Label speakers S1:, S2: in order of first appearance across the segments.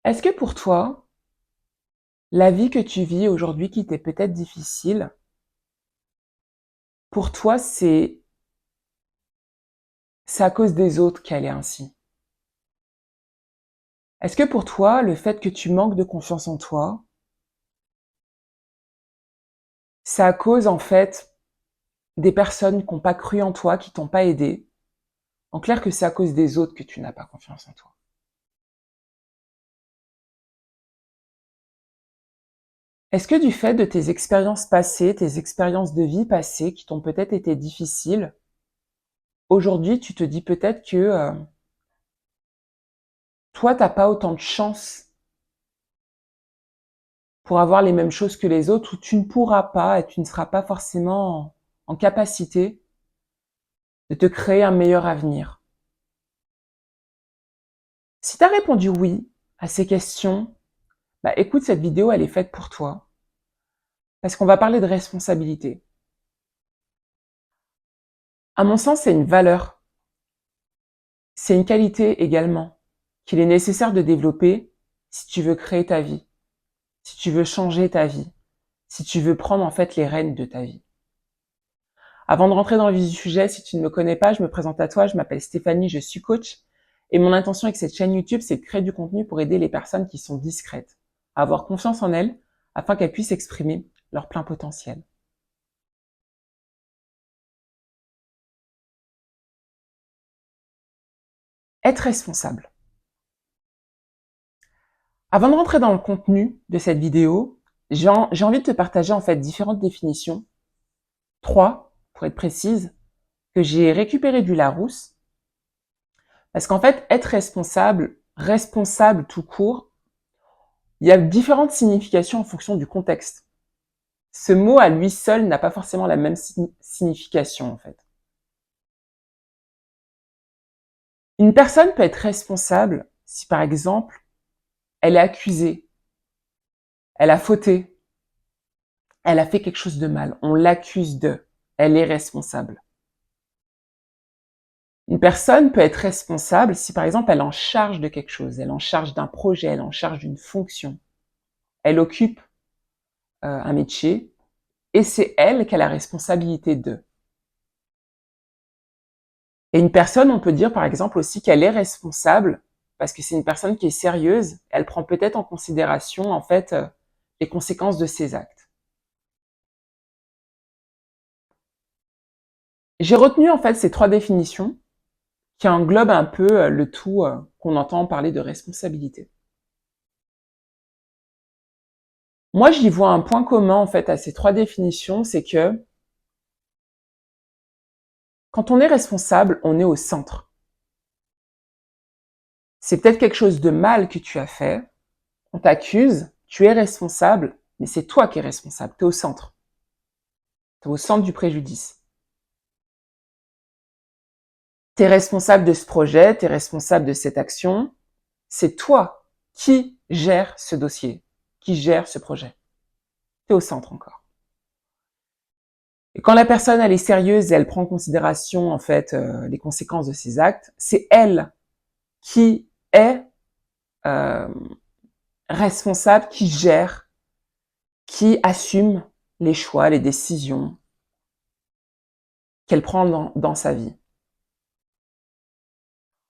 S1: Est-ce que pour toi, la vie que tu vis aujourd'hui qui t'est peut-être difficile, pour toi, c'est à cause des autres qu'elle est ainsi? Est-ce que pour toi, le fait que tu manques de confiance en toi, c'est à cause en fait des personnes qui n'ont pas cru en toi, qui t'ont pas aidé? En clair, que c'est à cause des autres que tu n'as pas confiance en toi. Est-ce que du fait de tes expériences passées, tes expériences de vie passées qui t'ont peut-être été difficiles, aujourd'hui tu te dis peut-être que toi t'as pas autant de chance pour avoir les mêmes choses que les autres, ou tu ne pourras pas et tu ne seras pas forcément en capacité de te créer un meilleur avenir? Si tu as répondu oui à ces questions, bah écoute, cette vidéo elle est faite pour toi, parce qu'on va parler de responsabilité. À mon sens, c'est une valeur, c'est une qualité également qu'il est nécessaire de développer si tu veux créer ta vie, si tu veux changer ta vie, si tu veux prendre en fait les rênes de ta vie. Avant de rentrer dans le vif du sujet, si tu ne me connais pas, je me présente à toi, je m'appelle Stéphanie, je suis coach, et mon intention avec cette chaîne YouTube, c'est de créer du contenu pour aider les personnes qui sont discrètes à avoir confiance en elles afin qu'elles puissent exprimer leur plein potentiel. Être responsable. Avant de rentrer dans le contenu de cette vidéo, j'ai envie de te partager en fait différentes définitions, 3 pour être précise, que j'ai récupérées du Larousse, parce qu'en fait, être responsable, responsable tout court, il y a différentes significations en fonction du contexte. Ce mot à lui seul n'a pas forcément la même signification en fait. Une personne peut être responsable si par exemple, elle est accusée, elle a fauté, elle a fait quelque chose de mal, on l'accuse de, elle est responsable. Une personne peut être responsable si par exemple elle est en charge de quelque chose, elle est en charge d'un projet, elle est en charge d'une fonction, elle occupe un métier et c'est elle qui a la responsabilité de. Et une personne, on peut dire par exemple aussi qu'elle est responsable parce que c'est une personne qui est sérieuse, elle prend peut-être en considération en fait les conséquences de ses actes. J'ai retenu en fait ces 3 définitions qui englobent un peu le tout qu'on entend parler de responsabilité. Moi, j'y vois un point commun en fait à ces 3 définitions, c'est que quand on est responsable, on est au centre. C'est peut-être quelque chose de mal que tu as fait, on t'accuse, tu es responsable, mais c'est toi qui es responsable, tu es au centre. Tu es au centre du préjudice. Tu es responsable de ce projet, tu es responsable de cette action, c'est toi qui gères ce dossier, qui gère ce projet. Tu es au centre encore. Et quand la personne elle est sérieuse et elle prend en considération en fait les conséquences de ses actes, c'est elle qui est euh, responsable, qui gère, qui assume les choix, les décisions qu'elle prend dans sa vie.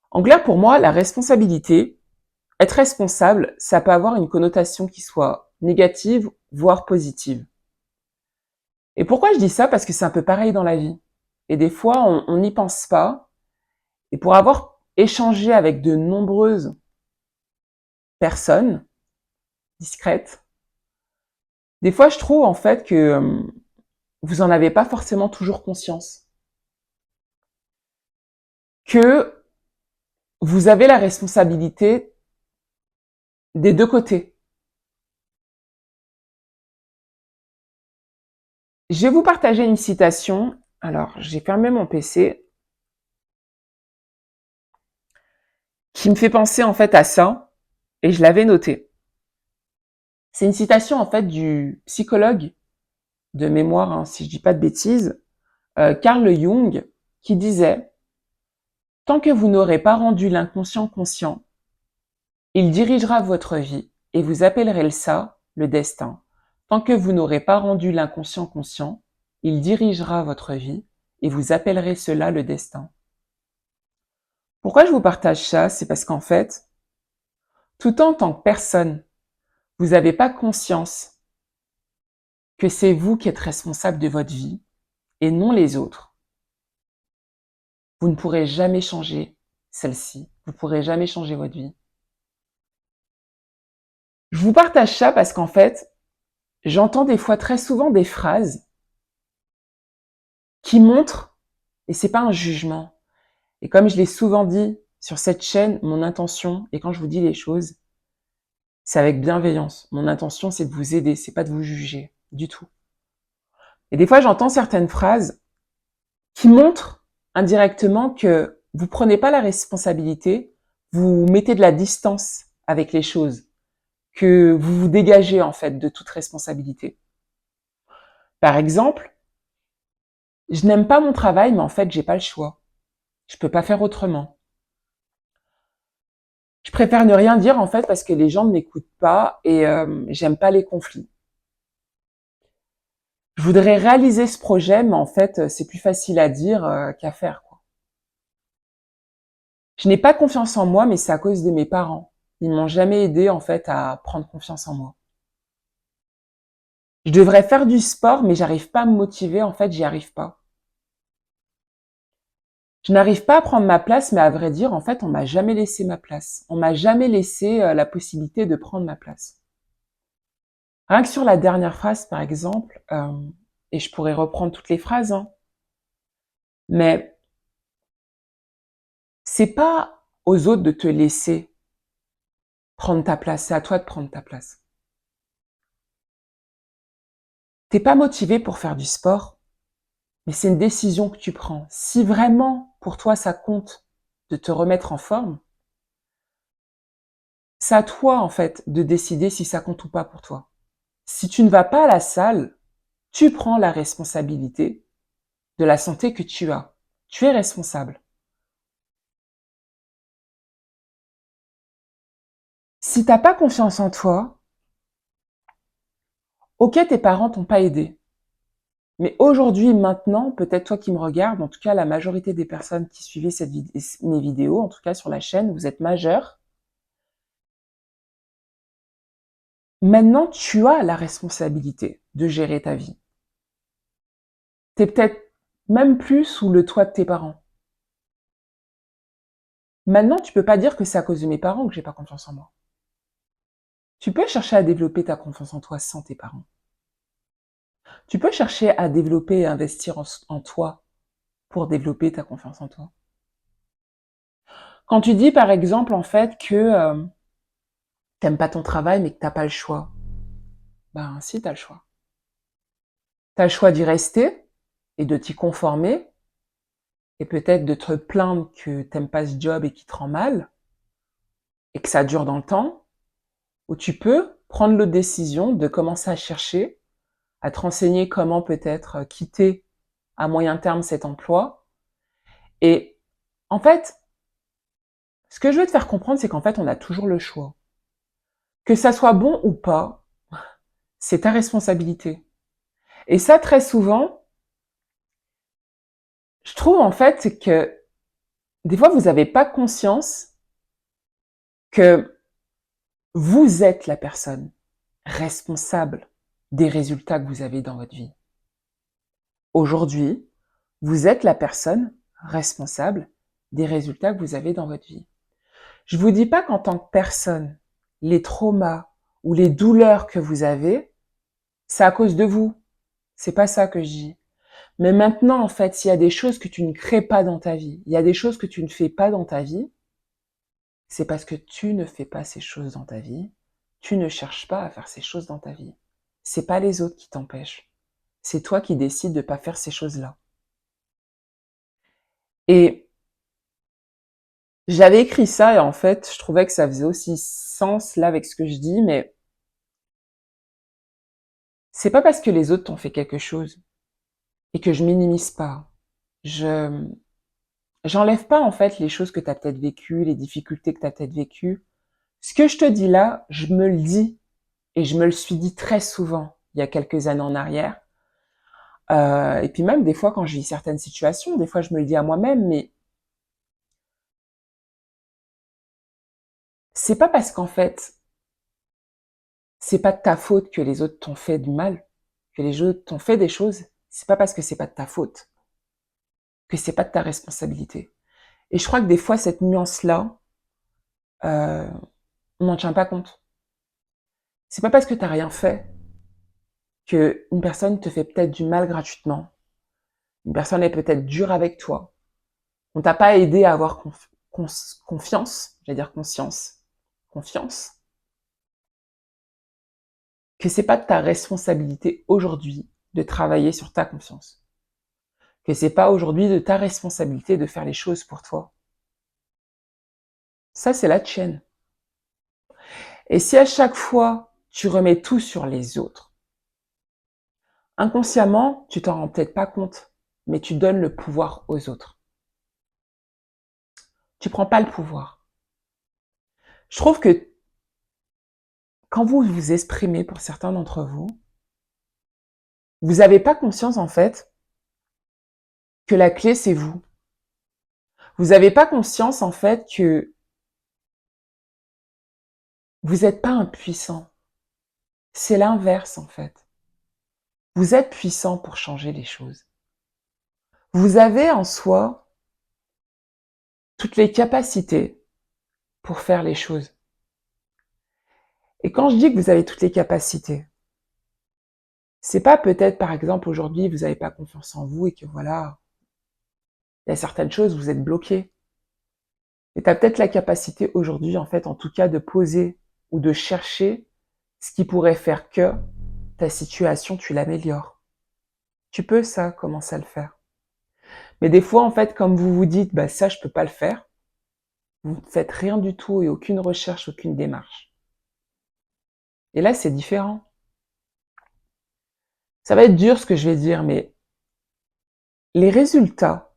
S1: En clair, pour moi, la responsabilité, être responsable, ça peut avoir une connotation qui soit négative, voire positive. Et pourquoi je dis ça? Parce que c'est un peu pareil dans la vie. Et des fois, on n'y pense pas. Et pour avoir échangé avec de nombreuses personnes discrètes, des fois, je trouve en fait que vous en avez pas forcément toujours conscience. Que vous avez la responsabilité des 2 côtés. Je vais vous partager une citation. Alors, j'ai fermé mon PC, qui me fait penser en fait à ça, et je l'avais noté. C'est une citation en fait du psychologue de mémoire, hein, si je dis pas de bêtises, Carl Jung, qui disait: tant que vous n'aurez pas rendu l'inconscient conscient, Il dirigera votre vie et vous appellerez ça le destin. Tant que vous n'aurez pas rendu l'inconscient conscient, il dirigera votre vie et vous appellerez cela le destin. Pourquoi je vous partage ça? C'est parce qu'en fait, tout en tant que personne, vous n'avez pas conscience que c'est vous qui êtes responsable de votre vie et non les autres. Vous ne pourrez jamais changer celle-ci. Vous ne pourrez jamais changer votre vie. Je vous partage ça parce qu'en fait, j'entends des fois très souvent des phrases qui montrent, et c'est pas un jugement, et comme je l'ai souvent dit sur cette chaîne, mon intention, et quand je vous dis les choses, c'est avec bienveillance. Mon intention, c'est de vous aider, c'est pas de vous juger, du tout. Et des fois, j'entends certaines phrases qui montrent indirectement que vous prenez pas la responsabilité, vous mettez de la distance avec les choses, que vous vous dégagez en fait de toute responsabilité. Par exemple, je n'aime pas mon travail, mais en fait, j'ai pas le choix. Je peux pas faire autrement. Je préfère ne rien dire en fait parce que les gens ne m'écoutent pas et j'aime pas les conflits. Je voudrais réaliser ce projet, mais en fait, c'est plus facile à dire qu'à faire, quoi. Je n'ai pas confiance en moi, mais c'est à cause de mes parents. Ils m'ont jamais aidé en fait à prendre confiance en moi. Je devrais faire du sport, mais j'arrive pas à me motiver. En fait, j'y arrive pas. Je n'arrive pas à prendre ma place, mais à vrai dire, en fait, on m'a jamais laissé ma place. On m'a jamais laissé la possibilité de prendre ma place. Rien que sur la dernière phrase, par exemple, et je pourrais reprendre toutes les phrases, hein, mais c'est pas aux autres de te laisser prendre ta place, c'est à toi de prendre ta place. T'es pas motivé pour faire du sport, mais c'est une décision que tu prends. Si vraiment pour toi ça compte de te remettre en forme, c'est à toi en fait de décider si ça compte ou pas pour toi. Si tu ne vas pas à la salle, tu prends la responsabilité de la santé que tu as. Tu es responsable. Si t'as pas confiance en toi, ok, tes parents t'ont pas aidé. Mais aujourd'hui, maintenant, peut-être toi qui me regardes, en tout cas la majorité des personnes qui suivaient mes vidéos, en tout cas sur la chaîne, vous êtes majeurs. Maintenant, tu as la responsabilité de gérer ta vie. T'es peut-être même plus sous le toit de tes parents. Maintenant, tu peux pas dire que c'est à cause de mes parents que j'ai pas confiance en moi. Tu peux chercher à développer ta confiance en toi sans tes parents. Tu peux chercher à développer et investir en toi pour développer ta confiance en toi. Quand tu dis par exemple en fait que t'aimes pas ton travail mais que t'as pas le choix, ben si t'as le choix. T'as le choix d'y rester et de t'y conformer et peut-être de te plaindre que t'aimes pas ce job et qu'il te rend mal et que ça dure dans le temps, ou tu peux prendre l'autre décision de commencer à chercher, à te renseigner comment peut-être quitter à moyen terme cet emploi. Et en fait, ce que je veux te faire comprendre, c'est qu'en fait, on a toujours le choix. Que ça soit bon ou pas, c'est ta responsabilité. Et ça, très souvent, je trouve en fait que des fois, vous n'avez pas conscience que vous êtes la personne responsable des résultats que vous avez dans votre vie. Aujourd'hui, vous êtes la personne responsable des résultats que vous avez dans votre vie. Je vous dis pas qu'en tant que personne, les traumas ou les douleurs que vous avez, c'est à cause de vous. C'est pas ça que je dis. Mais maintenant, en fait, s'il y a des choses que tu ne crées pas dans ta vie, il y a des choses que tu ne fais pas dans ta vie, c'est parce que tu ne fais pas ces choses dans ta vie. Tu ne cherches pas à faire ces choses dans ta vie. C'est pas les autres qui t'empêchent. C'est toi qui décides de pas faire ces choses-là. Et j'avais écrit ça et en fait, je trouvais que ça faisait aussi sens là avec ce que je dis, mais c'est pas parce que les autres t'ont fait quelque chose et que je minimise pas. Je j'enlève pas en fait les choses que tu as peut-être vécues, les difficultés que tu as peut-être vécues Ce que je te dis là, je me le dis et je me le suis dit très souvent il y a quelques années en arrière. Et puis même des fois quand je vis certaines situations, des fois je me le dis à moi-même, mais c'est pas parce qu'en fait, c'est pas de ta faute que les autres t'ont fait du mal, que les autres t'ont fait des choses. C'est pas parce que c'est pas de ta faute que c'est pas de ta responsabilité. Et je crois que des fois cette nuance-là, euh, on n'en tient pas compte. C'est pas parce que t'as rien fait que une personne te fait peut-être du mal gratuitement. Une personne est peut-être dure avec toi. On t'a pas aidé à avoir confiance, j'allais dire confiance, que c'est pas de ta responsabilité aujourd'hui de travailler sur ta confiance. Que c'est pas aujourd'hui de ta responsabilité de faire les choses pour toi. Ça, c'est la tienne. Et si à chaque fois, tu remets tout sur les autres, inconsciemment, tu t'en rends peut-être pas compte, mais tu donnes le pouvoir aux autres. Tu prends pas le pouvoir. Je trouve que quand vous vous exprimez pour certains d'entre vous, vous n'avez pas conscience en fait que la clé c'est vous. Vous n'avez pas conscience en fait que vous n'êtes pas impuissant. C'est l'inverse en fait. Vous êtes puissant pour changer les choses. Vous avez en soi toutes les capacités pour faire les choses. Et quand je dis que vous avez toutes les capacités, c'est pas peut-être par exemple aujourd'hui vous n'avez pas confiance en vous et que voilà, il y a certaines choses vous êtes bloqué. Et tu as peut-être la capacité aujourd'hui en fait en tout cas de poser ou de chercher ce qui pourrait faire que ta situation tu l'améliores. Tu peux ça, commencer à le faire. Mais des fois en fait comme vous vous dites bah ça je peux pas le faire, vous ne faites rien du tout et aucune recherche, aucune démarche. Et là c'est différent. Ça va être dur ce que je vais dire, mais les résultats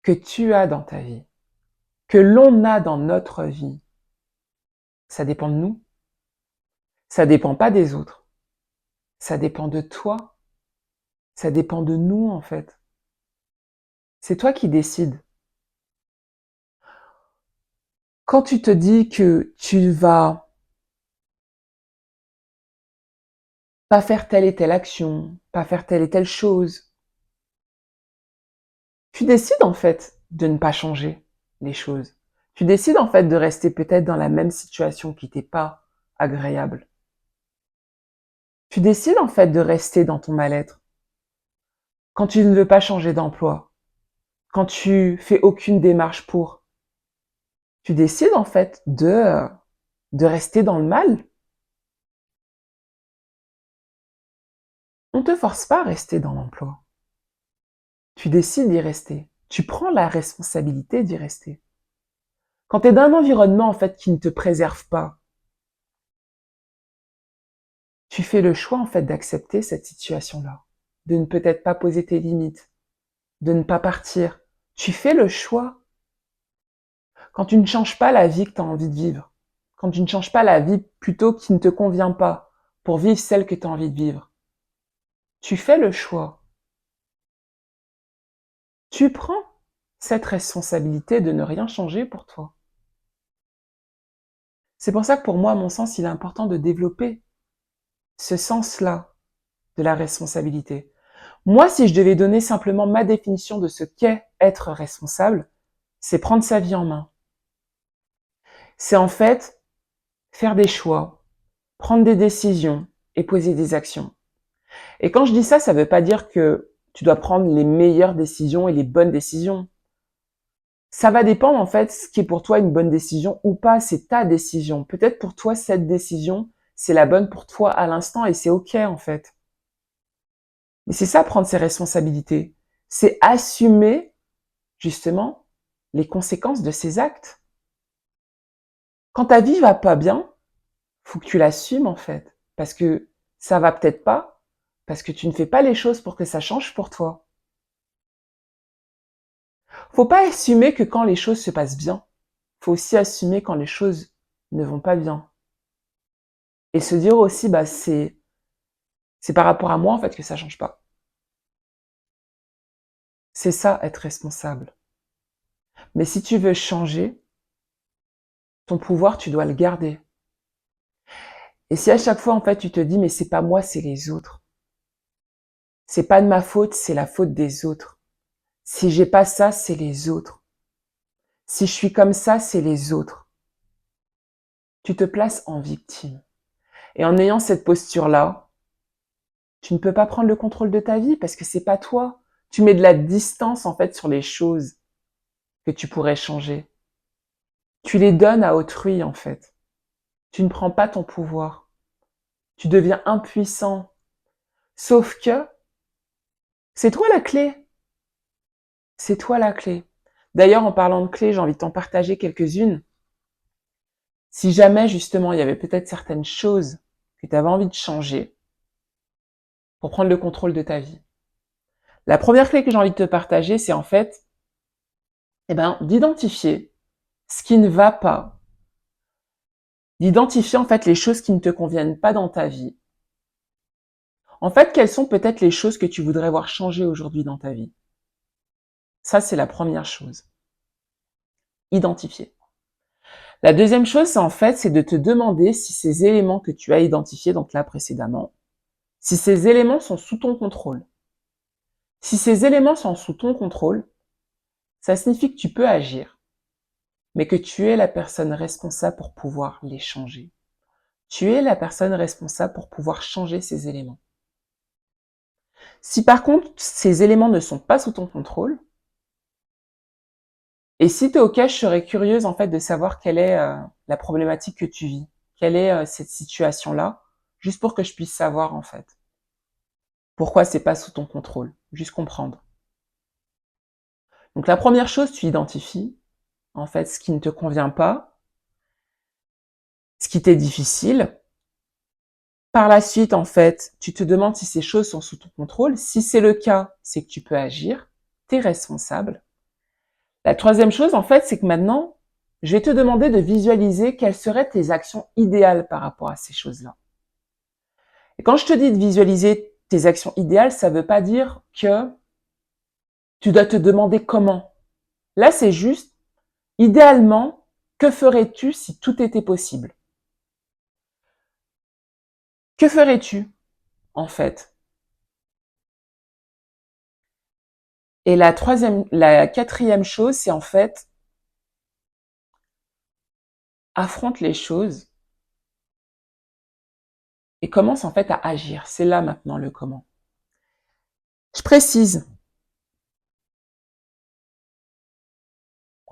S1: que tu as dans ta vie, que l'on a dans notre vie, ça dépend de nous. Ça dépend pas des autres. Ça dépend de toi. Ça dépend de nous, en fait. C'est toi qui décides. Quand tu te dis que tu vas pas faire telle et telle action, pas faire telle et telle chose, tu décides, en fait, de ne pas changer les choses. Tu décides, en fait, de rester peut-être dans la même situation qui t'est pas agréable. Tu décides, en fait, de rester dans ton mal-être. Quand tu ne veux pas changer d'emploi, quand tu fais aucune démarche pour, tu décides en fait de rester dans le mal. On te force pas à rester dans l'emploi. Tu décides d'y rester. Tu prends la responsabilité d'y rester. Quand tu es dans un environnement en fait qui ne te préserve pas, tu fais le choix en fait d'accepter cette situation-là, de ne peut-être pas poser tes limites, de ne pas partir. Tu fais le choix. Quand tu ne changes pas la vie que tu as envie de vivre, quand tu ne changes pas la vie plutôt qui ne te convient pas pour vivre celle que tu as envie de vivre, tu fais le choix. Tu prends cette responsabilité de ne rien changer pour toi. C'est pour ça que pour moi, à mon sens, il est important de développer ce sens-là de la responsabilité. Moi, si je devais donner simplement ma définition de ce qu'est être responsable, c'est prendre sa vie en main. C'est en fait faire des choix, prendre des décisions et poser des actions. Et quand je dis ça, ça ne veut pas dire que tu dois prendre les meilleures décisions et les bonnes décisions. Ça va dépendre en fait ce qui est pour toi une bonne décision ou pas, c'est ta décision. Peut-être pour toi cette décision, c'est la bonne pour toi à l'instant et c'est OK en fait. Mais c'est ça prendre ses responsabilités, c'est assumer justement les conséquences de ses actes. Quand ta vie va pas bien, faut que tu l'assumes en fait parce que ça va peut-être pas parce que tu ne fais pas les choses pour que ça change pour toi. Faut pas assumer que quand les choses se passent bien, faut aussi assumer quand les choses ne vont pas bien. Et se dire aussi, bah, c'est par rapport à moi, en fait, que ça change pas. C'est ça, être responsable. Mais si tu veux changer, ton pouvoir, tu dois le garder. Et si à chaque fois, en fait, tu te dis, mais c'est pas moi, c'est les autres. C'est pas de ma faute, c'est la faute des autres. Si j'ai pas ça, c'est les autres. Si je suis comme ça, c'est les autres. Tu te places en victime. Et en ayant cette posture-là, tu ne peux pas prendre le contrôle de ta vie parce que c'est pas toi. Tu mets de la distance, en fait, sur les choses que tu pourrais changer. Tu les donnes à autrui, en fait. Tu ne prends pas ton pouvoir. Tu deviens impuissant. Sauf que c'est toi la clé. C'est toi la clé. D'ailleurs, en parlant de clés, j'ai envie de t'en partager quelques-unes. Si jamais, justement, il y avait peut-être certaines choses que tu avais envie de changer pour prendre le contrôle de ta vie. La première clé que j'ai envie de te partager, c'est en fait, d'identifier ce qui ne va pas, d'identifier en fait les choses qui ne te conviennent pas dans ta vie. En fait, quelles sont peut-être les choses que tu voudrais voir changer aujourd'hui dans ta vie? Ça, c'est la première chose. Identifier. La deuxième chose, c'est de te demander si ces éléments que tu as identifiés, donc là précédemment, si ces éléments sont sous ton contrôle. Si ces éléments sont sous ton contrôle, ça signifie que tu peux agir, mais que tu es la personne responsable pour pouvoir les changer. Tu es la personne responsable pour pouvoir changer ces éléments. Si par contre, ces éléments ne sont pas sous ton contrôle, et si tu es OK, je serais curieuse en fait de savoir quelle est la problématique que tu vis. Quelle est cette situation-là, juste pour que je puisse savoir en fait. Pourquoi c'est pas sous ton contrôle, juste comprendre. Donc la première chose, tu identifies en fait ce qui ne te convient pas, ce qui t'est difficile. Par la suite, en fait, tu te demandes si ces choses sont sous ton contrôle. Si c'est le cas, c'est que tu peux agir. Tu es responsable. La troisième chose, en fait, c'est que maintenant, je vais te demander de visualiser quelles seraient tes actions idéales par rapport à ces choses-là. Et quand je te dis de visualiser tes actions idéales, ça ne veut pas dire que tu dois te demander comment. Là, c'est juste, idéalement, que ferais-tu si tout était possible? Que ferais-tu, en fait? Et la quatrième chose, c'est en fait, affronte les choses et commence en fait à agir. C'est là maintenant le comment. Je précise,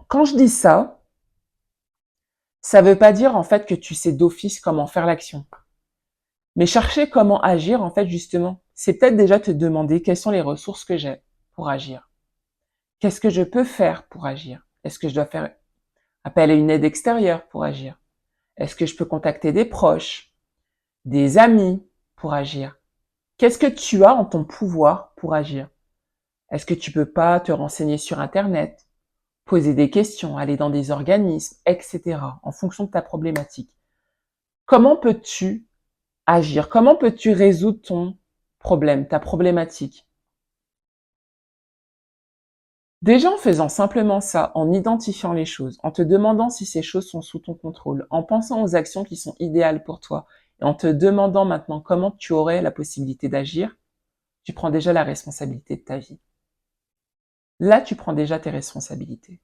S1: quand je dis ça, ça veut pas dire en fait que tu sais d'office comment faire l'action. Mais chercher comment agir, en fait, justement, c'est peut-être déjà te demander quelles sont les ressources que j'ai pour agir. Qu'est-ce que je peux faire pour agir? Est-ce que je dois faire appel à une aide extérieure pour agir? Est-ce que je peux contacter des proches, des amis pour agir? Qu'est-ce que tu as en ton pouvoir pour agir? Est-ce que tu peux pas te renseigner sur Internet, poser des questions, aller dans des organismes, etc., en fonction de ta problématique? Comment peux-tu agir? Comment peux-tu résoudre ton problème, ta problématique? Déjà en faisant simplement ça, en identifiant les choses, en te demandant si ces choses sont sous ton contrôle, en pensant aux actions qui sont idéales pour toi, et en te demandant maintenant comment tu aurais la possibilité d'agir, tu prends déjà la responsabilité de ta vie. Là, tu prends déjà tes responsabilités.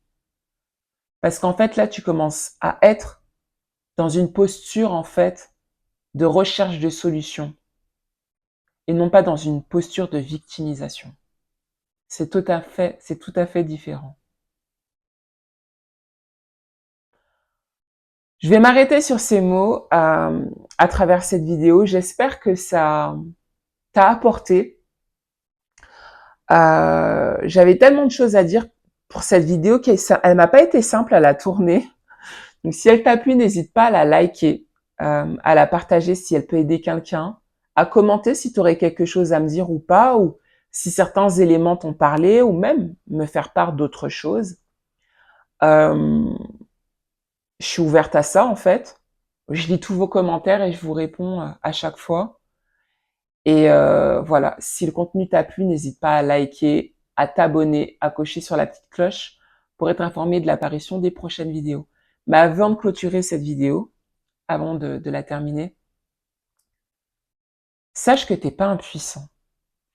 S1: Parce qu'en fait, là, tu commences à être dans une posture, en fait, de recherche de solutions, et non pas dans une posture de victimisation. C'est tout à fait différent. Je vais m'arrêter sur ces mots à travers cette vidéo. J'espère que ça t'a apporté. J'avais tellement de choses à dire pour cette vidéo qu'elle m'a pas été simple à la tourner. Donc si elle t'a plu, n'hésite pas à la liker, à la partager si elle peut aider quelqu'un, à commenter si tu aurais quelque chose à me dire ou pas, ou si certains éléments t'ont parlé, ou même me faire part d'autres choses. Je suis ouverte à ça en fait. Je lis tous vos commentaires et je vous réponds à chaque fois. Et voilà, si le contenu t'a plu, n'hésite pas à liker, à t'abonner, à cocher sur la petite cloche pour être informé de l'apparition des prochaines vidéos. Mais avant de clôturer cette vidéo, avant de la terminer, sache que t'es pas impuissant,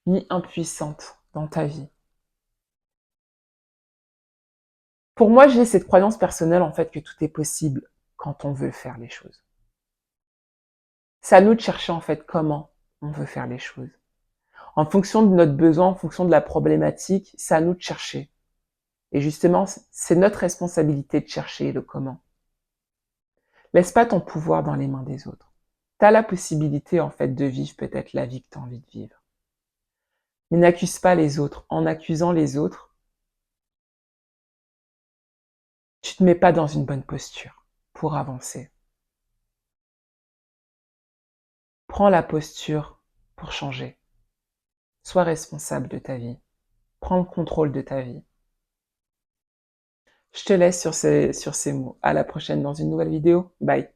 S1: ni impuissante dans ta vie. Pour moi, j'ai cette croyance personnelle en fait que tout est possible quand on veut faire les choses. C'est à nous de chercher en fait comment on veut faire les choses. En fonction de notre besoin, en fonction de la problématique, c'est à nous de chercher. Et justement, c'est notre responsabilité de chercher le comment. Laisse pas ton pouvoir dans les mains des autres. Tu as la possibilité en fait de vivre peut-être la vie que tu as envie de vivre. Mais n'accuse pas les autres. En accusant les autres, tu te mets pas dans une bonne posture pour avancer. Prends la posture pour changer. Sois responsable de ta vie. Prends le contrôle de ta vie. Je te laisse sur ces mots. À la prochaine dans une nouvelle vidéo. Bye.